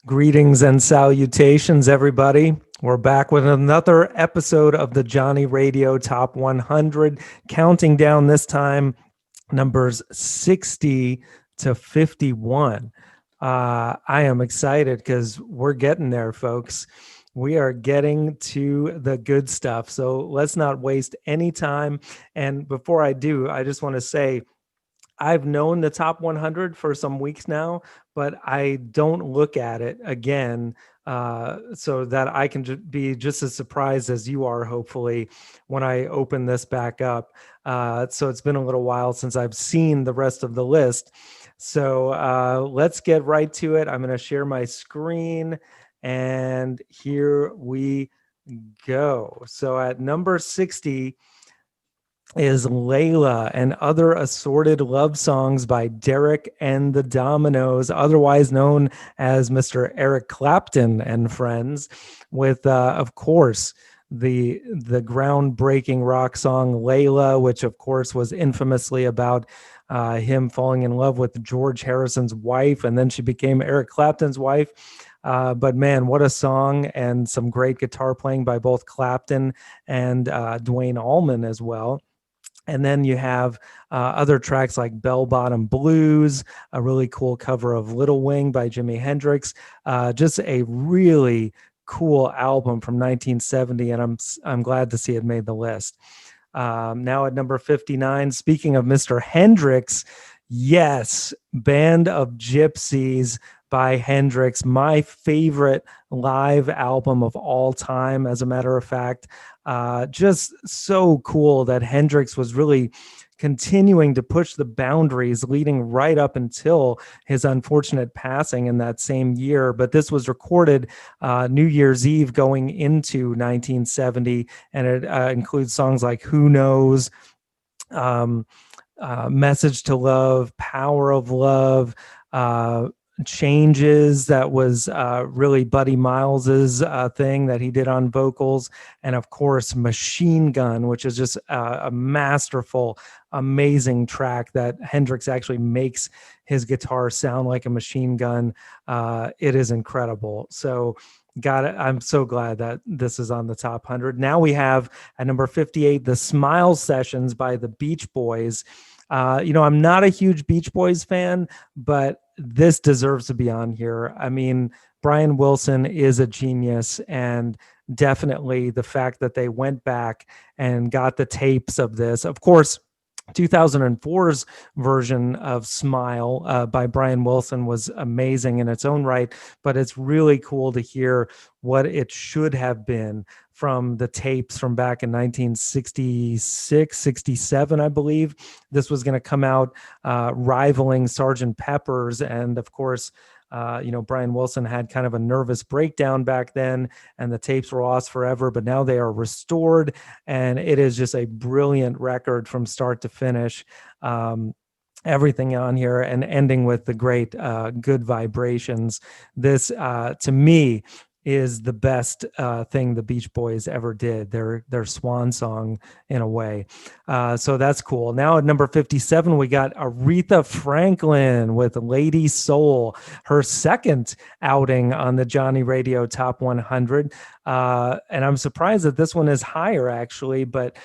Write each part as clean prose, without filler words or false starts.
Greetings and salutations, everybody. We're back with another episode of the Johnny Radio Top 100, counting down this time numbers 60 to 51. I am excited because we're getting there, folks. We are getting to the good stuff. So let's not waste any time. And before I do, I just want to say, I've known the top 100 for some weeks now, but I don't look at it again so that I can be just as surprised as you are, hopefully, when I open this back up. So it's been a little while since I've seen the rest of the list. So let's get right to it. I'm going to share my screen, and here we go. So at number 60, is Layla and Other Assorted Love Songs by Derek and the Dominos, otherwise known as Mr. Eric Clapton and Friends, with, of course, the groundbreaking rock song Layla, which, of course, was infamously about him falling in love with George Harrison's wife, and then she became Eric Clapton's wife. But man, what a song, and some great guitar playing by both Clapton and Duane Allman as well. And then you have other tracks like Bell Bottom Blues, a really cool cover of Little Wing by Jimi Hendrix. Just a really cool album from 1970, and I'm glad to see it made the list. Now at number 59, speaking of Mr. Hendrix, yes, Band of Gypsys by Hendrix, my favorite live album of all time, as a matter of fact. Just so cool that Hendrix was really continuing to push the boundaries leading right up until his unfortunate passing in that same year. But this was recorded New Year's Eve going into 1970, and it includes songs like Who Knows, Message to Love, Power of Love, Changes, that was really Buddy Miles's thing that he did on vocals, and of course Machine Gun, which is just a masterful, amazing track that Hendrix actually makes his guitar sound like a machine gun. It is incredible. So I'm so glad that this is on the top 100. Now we have at number 58, The Smile Sessions by the Beach Boys. I'm not a huge Beach Boys fan, but this deserves to be on here. I mean, Brian Wilson is a genius, and definitely the fact that they went back and got the tapes of this. Of course, 2004's version of Smile by Brian Wilson was amazing in its own right, but it's really cool to hear what it should have been from the tapes from back in 1966, 67, I believe. This was going to come out rivaling Sgt. Pepper's. And of course, Brian Wilson had kind of a nervous breakdown back then, and the tapes were lost forever, but now they are restored, and it is just a brilliant record from start to finish. Everything on here, and ending with the great Good Vibrations. This, to me, is the best thing the Beach Boys ever did, their swan song in a way. So that's cool. Now at number 57, we got Aretha Franklin with Lady Soul, her second outing on the Johnny Radio Top 100. And I'm surprised that this one is higher, actually, but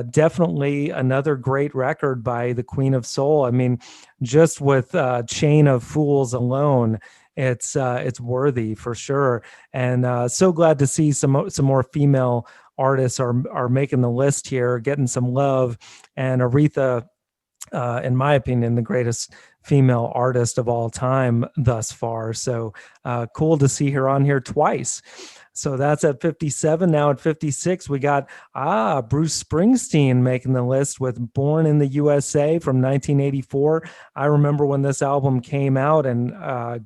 definitely another great record by the Queen of Soul. I mean, just with Chain of Fools alone, it's worthy for sure. And so glad to see some more female artists are making the list here, getting some love. And Aretha, in my opinion, the greatest female artist of all time thus far. So cool to see her on here twice. So that's at 57. Now at 56, we got Bruce Springsteen making the list with Born in the USA from 1984. I remember when this album came out, and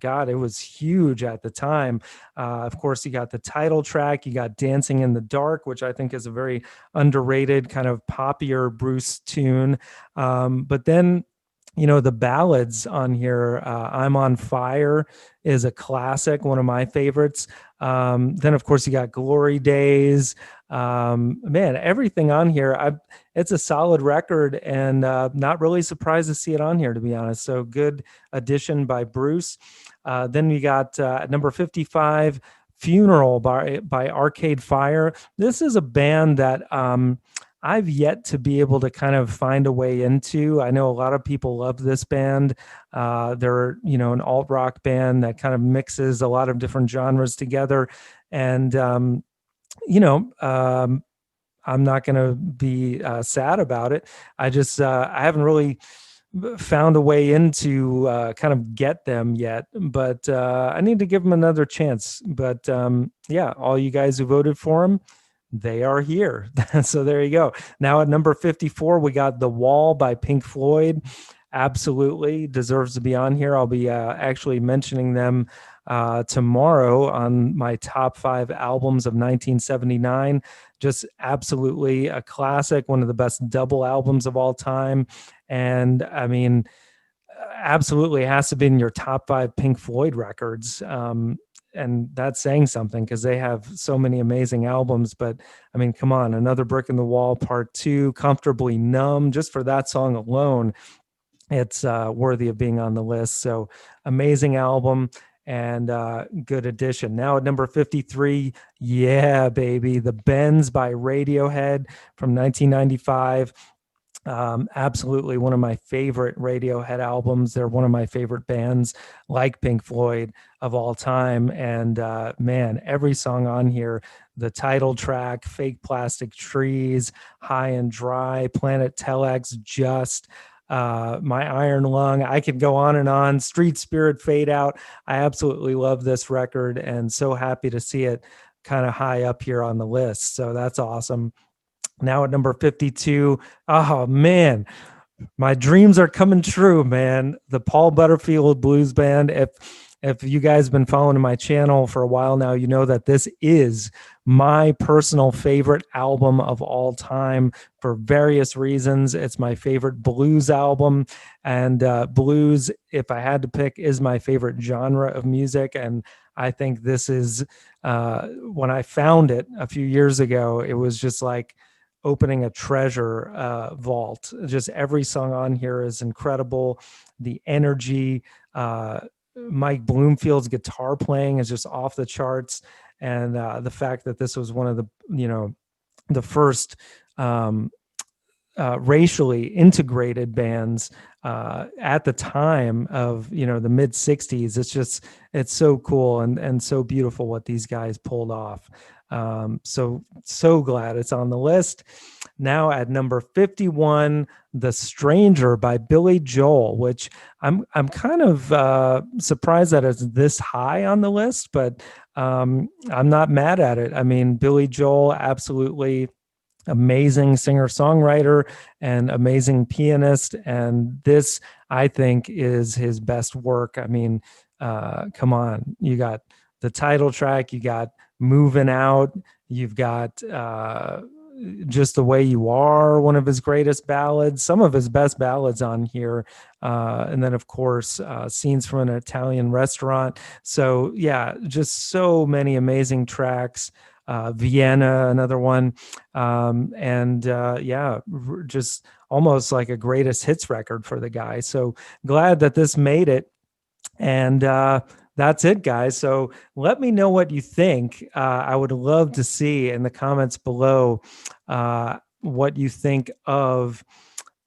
God, it was huge at the time. Of course, you got the title track, you got Dancing in the Dark, which I think is a very underrated kind of poppier Bruce tune. But then the ballads on here, I'm on Fire is a classic, one of my favorites. Then of course you got Glory Days. Man, everything on here, it's a solid record, and not really surprised to see it on here, to be honest. So good addition by Bruce. Then we got at number 55, Funeral by Arcade Fire. This is a band that I've yet to be able to kind of find a way into. I know a lot of people love this band. They're, an alt rock band that kind of mixes a lot of different genres together. And, I'm not going to be sad about it. I haven't really found a way into kind of get them yet, but I need to give them another chance. But yeah, all you guys who voted for them, they are here. So there you go. Now at number 54, we got The Wall by Pink Floyd. Absolutely deserves to be on here. I'll be actually mentioning them tomorrow on my top 5 albums of 1979. Just absolutely a classic, one of the best double albums of all time. And I mean, absolutely has to be in your top 5 Pink Floyd records. And that's saying something because they have so many amazing albums. But I mean, come on, Another Brick in the Wall Part 2, Comfortably Numb, just for that song alone, it's worthy of being on the list. So amazing album and good addition. Now at number 53, yeah, baby, The Bends by Radiohead from 1995. Absolutely one of my favorite Radiohead albums. They're one of my favorite bands, like Pink Floyd, of all time. And man, every song on here, the title track, Fake Plastic Trees, High and Dry, Planet Telex, Just, My Iron Lung, I could go on and on, Street Spirit, Fade Out. I absolutely love this record and so happy to see it kind of high up here on the list. So that's awesome. Now at number 52, oh man, my dreams are coming true, man. The Paul Butterfield Blues Band. If you guys have been following my channel for a while now, you know that this is my personal favorite album of all time for various reasons. It's my favorite blues album, and blues, if I had to pick, is my favorite genre of music. And I think this is, when I found it a few years ago, it was just like opening a treasure vault. Just every song on here is incredible. The energy, Mike Bloomfield's guitar playing is just off the charts, and the fact that this was one of the first racially integrated bands at the time of the mid 60s. It's so cool and so beautiful what these guys pulled off. So glad it's on the list. Now at number 51, The Stranger by Billy Joel, which I'm kind of surprised that it's this high on the list, but I'm not mad at it. I mean, Billy Joel, absolutely amazing singer-songwriter and amazing pianist, and this, I think, is his best work. I mean, come on, you got the title track, you got Moving Out, you've got Just the Way You Are, one of his greatest ballads, some of his best ballads on here, and then of course Scenes from an Italian Restaurant. So yeah, just so many amazing tracks. Vienna, another one, and yeah, just almost like a greatest hits record for the guy. So glad that this made it. And that's it, guys. So let me know what you think. I would love to see in the comments below what you think of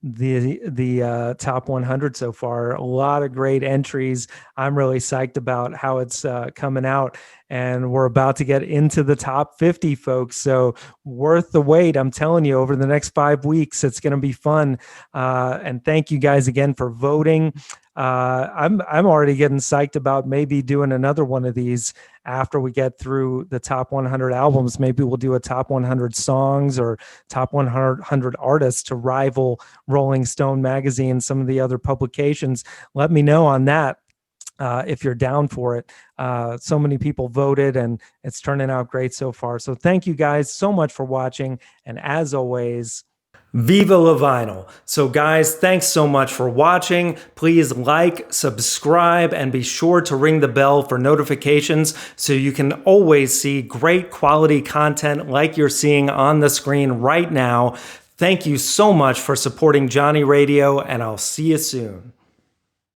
the top 100 so far. A lot of great entries. I'm really psyched about how it's coming out, and we're about to get into the top 50, folks. So worth the wait. I'm telling you, over the next 5 weeks, it's going to be fun. And thank you guys again for voting. I'm already getting psyched about maybe doing another one of these after we get through the top 100 albums. Maybe we'll do a top 100 songs or top 100 artists to rival Rolling Stone magazine, some of the other publications. Let me know on that. If you're down for it. So many people voted, and it's turning out great so far. So thank you guys so much for watching. And as always, Viva la vinyl. So guys, thanks so much for watching. Please like, subscribe, and be sure to ring the bell for notifications so you can always see great quality content like you're seeing on the screen right now. Thank you so much for supporting Johnny Radio, and I'll see you soon.